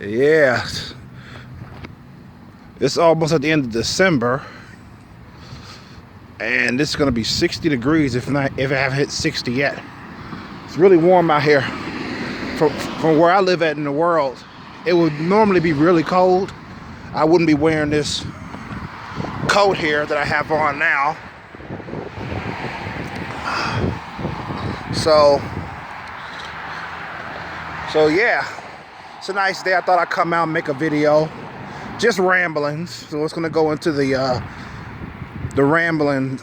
Yeah, it's almost at the end of December, and it's gonna be 60 degrees if I haven't hit 60 yet. It's really warm out here. From where I live at in the world, it would normally be really cold. I wouldn't be wearing this coat here that I have on now. So yeah, it's a nice day. I thought I'd come out and make a video, just ramblings. So it's gonna go into the rambling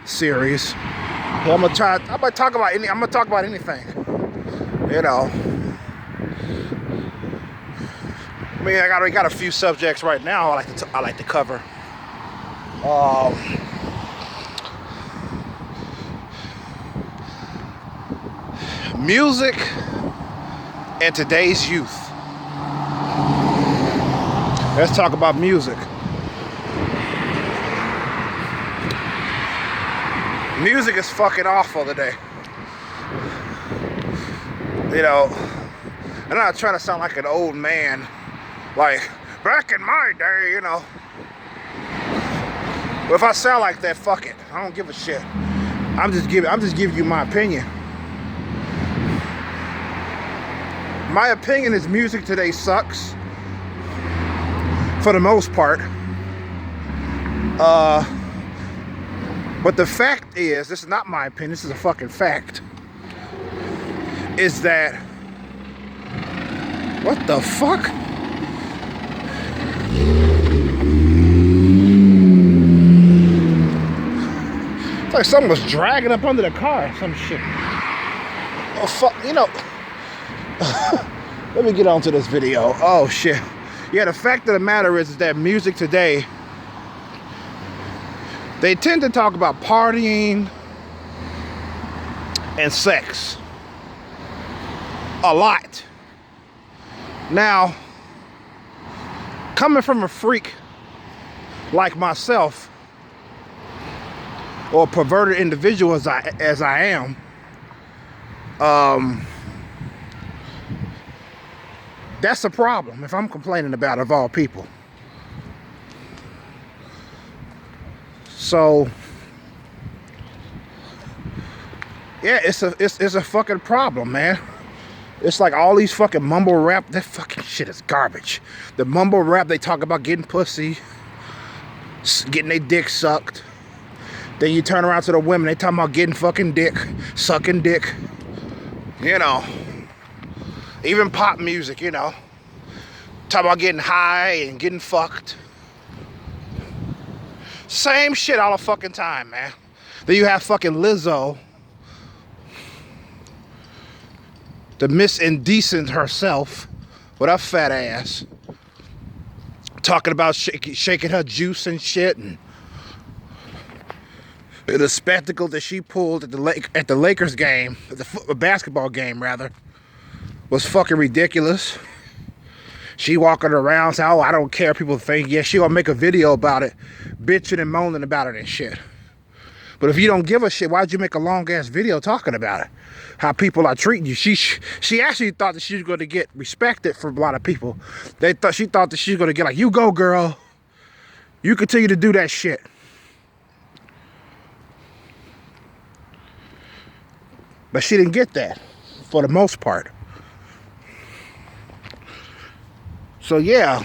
series. I'm gonna talk about anything. You know, I mean, I got a few subjects right now I like to cover. Music and today's youth. Let's talk about music. Music is fucking awful today. You know, I'm not trying to sound like an old man, like back in my day, you know. But if I sound like that, fuck it. I don't give a shit. I'm just giving you my opinion. My opinion is music today sucks. For the most part. But the fact is, this is not my opinion, this is a fucking fact, is that, what the fuck? It's like someone was dragging up under the car or some shit. Oh fuck, you know. Let me get on to this video. Oh shit. Yeah, the fact of the matter is that music today, they tend to talk about partying and sex a lot. Now, coming from a freak like myself, or a perverted individual as I am, that's a problem if I'm complaining about it, of all people. So yeah, it's a fucking problem, man. It's like all these fucking mumble rap, that fucking shit is garbage. The mumble rap, they talk about getting pussy, getting their dick sucked. Then you turn around to the women, they talking about getting fucking dick, sucking dick. You know, even pop music, you know, talk about getting high and getting fucked. Same shit all the fucking time, man. Then you have fucking Lizzo, the Miss Indecent herself, with her fat ass, talking about shaking her juice and shit, and the spectacle that she pulled at the Lakers game, the basketball game rather, was fucking ridiculous. She walking around saying, oh, I don't care, people think. Yeah, she gonna make a video about it, bitching and moaning about it and shit. But if you don't give a shit, why'd you make a long ass video talking about it? How people are treating you. She actually thought that she was gonna get respected from a lot of people. She thought that she was gonna get like, you go girl, you continue to do that shit. But she didn't get that, for the most part. So yeah,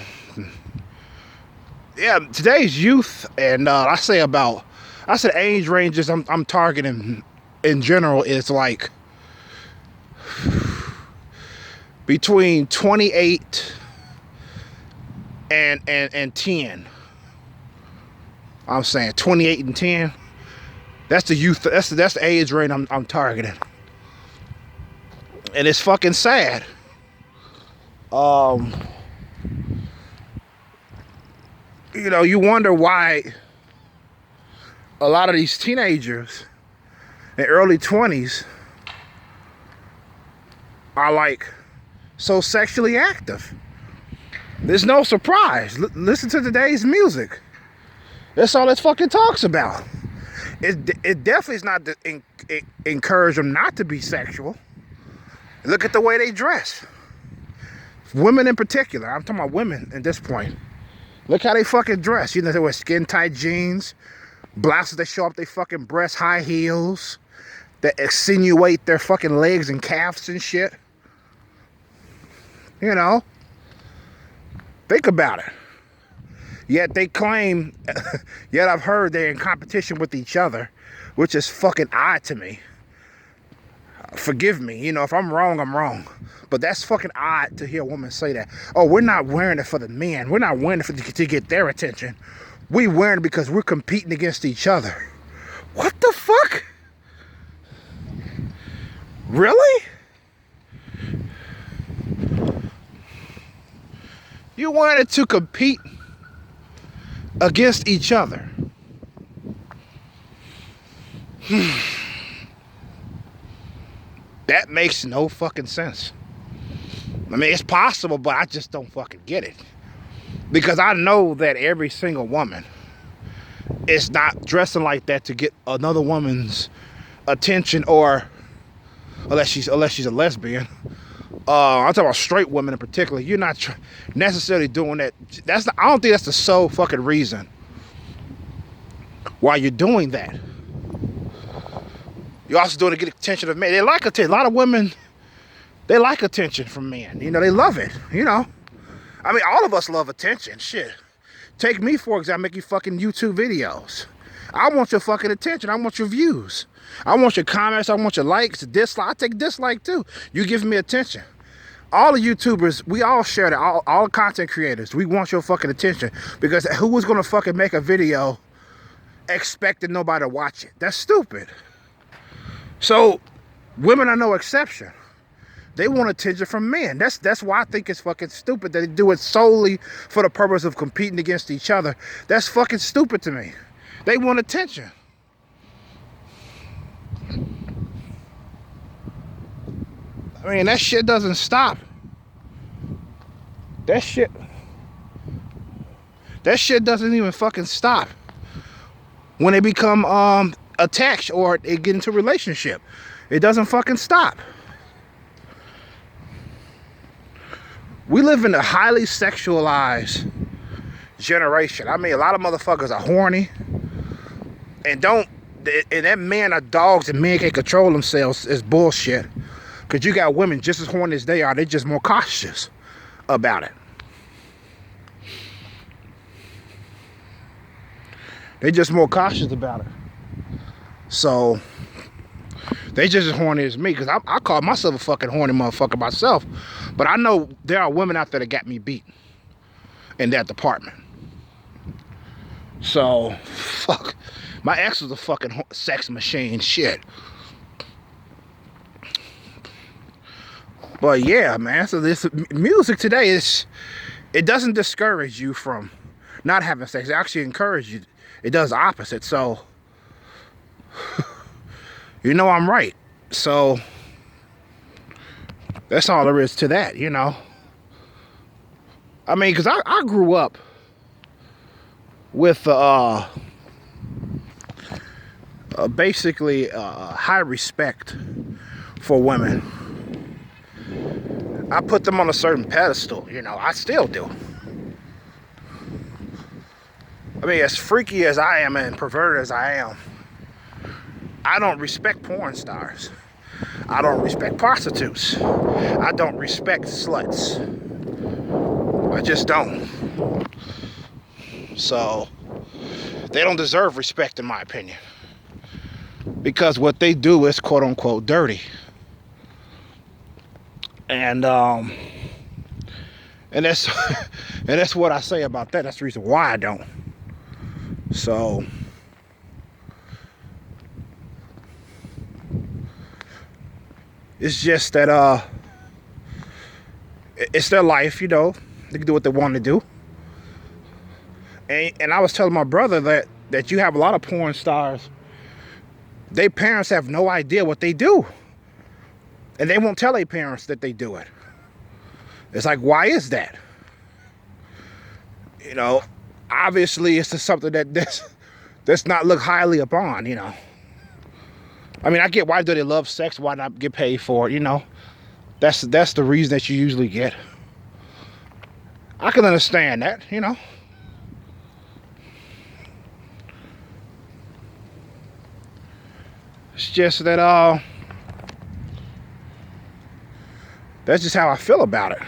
today's youth, and I said age ranges I'm targeting in general is like between 28 and 10. I'm saying 28 and 10. That's the youth. That's the age range I'm targeting, and it's fucking sad. You know, you wonder why a lot of these teenagers in early 20s are like so sexually active. There's no surprise. Listen to today's music. That's all it fucking talks about. It definitely is not to encourage them not to be sexual. Look at the way they dress. Women in particular. I'm talking about women at this point. Look how they fucking dress. You know, they wear skin tight jeans, blouses that show up their fucking breasts, high heels that insinuate their fucking legs and calves and shit. You know, think about it. Yet they claim, yet I've heard they're in competition with each other, which is fucking odd to me. Forgive me, you know, if I'm wrong, I'm wrong. But that's fucking odd to hear a woman say that. Oh, we're not wearing it for the men. We're not wearing it to get their attention. We wearing it because we're competing against each other. What the fuck? Really? You wearing it to compete against each other? That makes no fucking sense. I mean, it's possible, but I just don't fucking get it. Because I know that every single woman is not dressing like that to get another woman's attention, or unless she's a lesbian. I'm talking about straight women in particular. You're not necessarily doing that. I don't think that's the sole fucking reason why you're doing that. You're also doing it to get attention of men. They like attention. A lot of women, they like attention from men. You know, they love it. You know, I mean, all of us love attention. Shit. Take me, for example, making fucking YouTube videos. I want your fucking attention. I want your views. I want your comments. I want your likes, dislike. I take dislike too. You give me attention. All the YouTubers, we all share that. All content creators, we want your fucking attention. Because who was going to fucking make a video expecting nobody to watch it? That's stupid. So, women are no exception. They want attention from men. That's why I think it's fucking stupid that they do it solely for the purpose of competing against each other. That's fucking stupid to me. They want attention. I mean, that shit doesn't stop. That shit doesn't even fucking stop when they become attached or they get into a relationship. It doesn't fucking stop. We live in a highly sexualized generation. I mean, a lot of motherfuckers are horny and that men are dogs and men can't control themselves is bullshit. Because you got women just as horny as they are. They're just more cautious about it. They're just more cautious about it. So, they just as horny as me. Because I call myself a fucking horny motherfucker myself. But I know there are women out there that got me beat in that department. So, fuck. My ex was a fucking sex machine. Shit. But yeah, man. So this music today it doesn't discourage you from not having sex. It actually encourages you. It does the opposite. So, you know I'm right. So, that's all there is to that, you know. I mean, because I grew up with basically high respect for women. I put them on a certain pedestal, you know. I still do. I mean, as freaky as I am and perverted as I am, I don't respect porn stars. I don't respect prostitutes. I don't respect sluts. I just don't. So, they don't deserve respect in my opinion. Because what they do is quote unquote dirty. And that's and that's what I say about that. That's the reason why I don't. So it's just that it's their life, you know. They can do what they want to do. And I was telling my brother that you have a lot of porn stars. Their parents have no idea what they do. And they won't tell their parents that they do it. It's like, why is that? You know, obviously it's just something that's not looked highly upon, you know. I mean, I get why do they love sex, why not get paid for it, you know. That's the reason that you usually get. I can understand that, you know. It's just that that's just how I feel about it.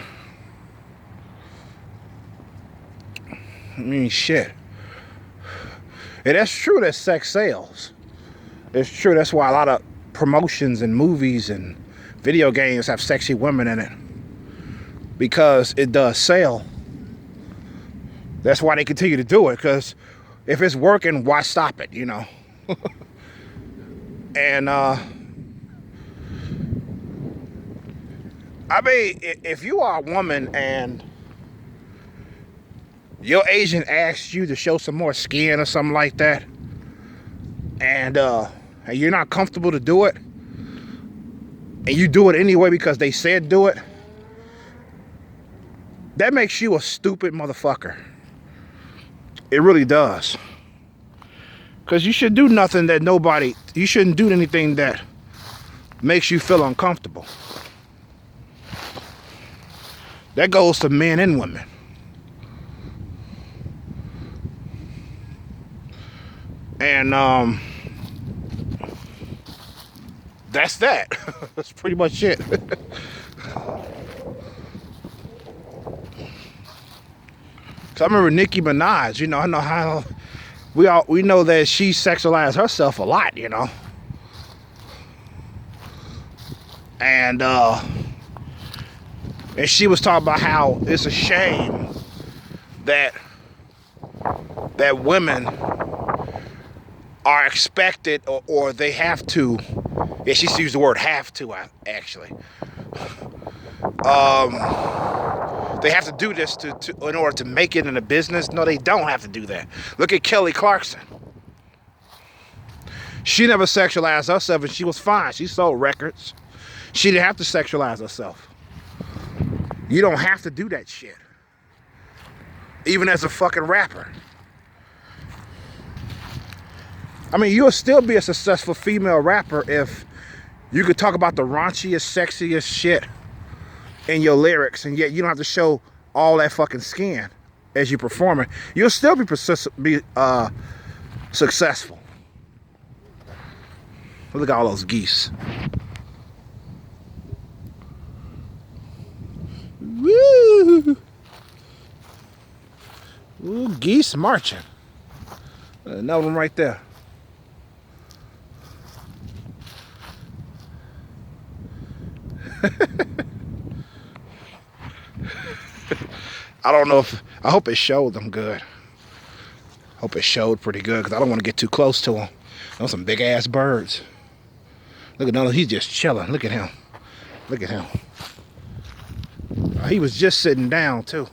I mean, shit. And that's true that sex sells. It's true. That's why a lot of promotions and movies and video games have sexy women in it. Because it does sell. That's why they continue to do it. Because if it's working, why stop it, you know? And, I mean, if you are a woman and your agent asks you to show some more skin or something like that, and you're not comfortable to do it, and you do it anyway because they said do it, that makes you a stupid motherfucker. It really does. Because you should do nothing that you shouldn't do anything that makes you feel uncomfortable. That goes to men and women. And that's that. That's pretty much it. So I remember Nicki Minaj, you know, I know how we know that she sexualized herself a lot, you know. And she was talking about how it's a shame that women are expected or they have to. Yeah, she used the word have to, actually. They have to do this in order to make it in a business. No, they don't have to do that. Look at Kelly Clarkson. She never sexualized herself and she was fine. She sold records. She didn't have to sexualize herself. You don't have to do that shit. Even as a fucking rapper. I mean, you'll still be a successful female rapper if you could talk about the raunchiest, sexiest shit in your lyrics, and yet you don't have to show all that fucking skin as you're performing. You'll still be successful. Look at all those geese. Woo! Ooh, geese marching. Another one right there. I don't know if, I hope it showed them good. Hope it showed pretty good because I don't want to get too close to them. Those some big ass birds. Look at him, he's just chilling. Look at him. Look at him. He was just sitting down too.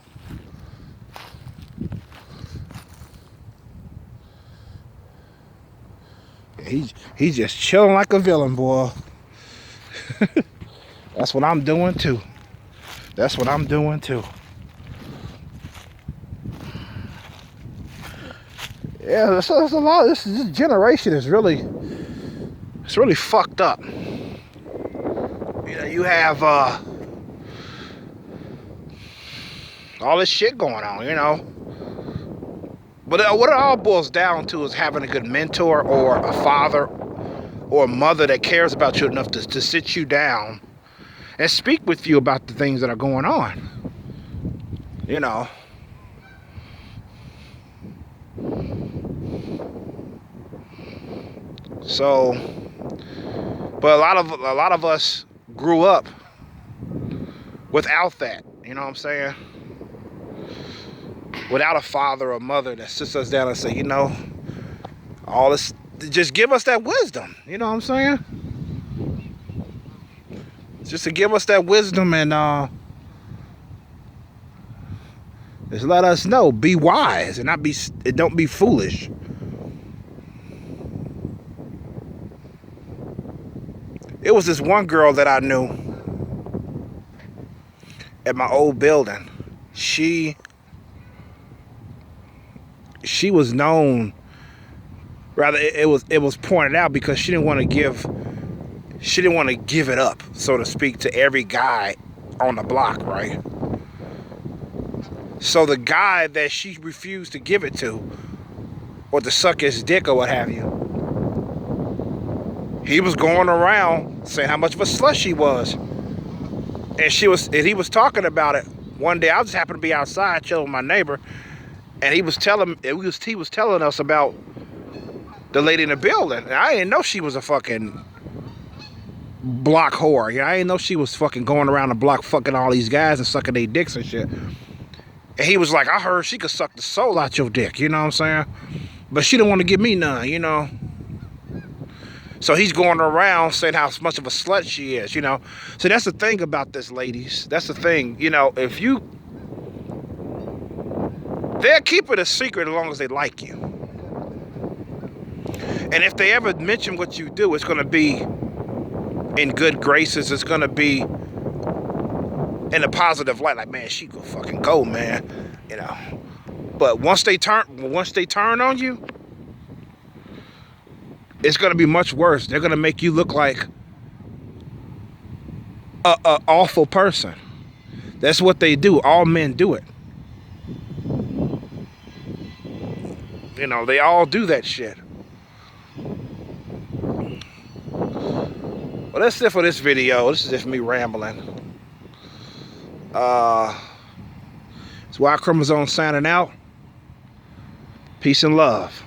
He's just chilling like a villain, boy. That's what I'm doing too. That's what I'm doing too. Yeah, there's a lot. This generation is really, it's really fucked up. You know, you have all this shit going on, you know. But what it all boils down to is having a good mentor or a father or a mother that cares about you enough to sit you down and speak with you about the things that are going on. You know. So, but a lot of us grew up without that. You know what I'm saying? Without a father or mother that sits us down and say, you know, all this, just give us that wisdom. You know what I'm saying? Just to give us that wisdom and just let us know, be wise and don't be foolish. It was this one girl that I knew at my old building. She was known, rather it was pointed out because she didn't want to give it up, so to speak, to every guy on the block, right? So the guy that she refused to give it to, or to suck his dick or what have you, he was going around saying how much of a slut she was. And he was talking about it. One day I just happened to be outside chilling with my neighbor, and he was telling us about the lady in the building. And I didn't know she was a fucking block whore. I didn't know she was fucking going around the block fucking all these guys and sucking their dicks and shit. And he was like, I heard she could suck the soul out your dick, you know what I'm saying? But she didn't want to give me none, you know? So he's going around saying how much of a slut she is, you know? So that's the thing about this, ladies. That's the thing, you know, they'll keep it a secret as long as they like you. And if they ever mention what you do, it's going to be in good graces. It's going to be in a positive light. Like, man, she go fucking go, man. You know. But once they turn on you, it's going to be much worse. They're going to make you look like a awful person. That's what they do. All men do it. You know, they all do that shit. Well, that's it for this video. This is just me rambling. It's Y Chromosome signing out. Peace and love.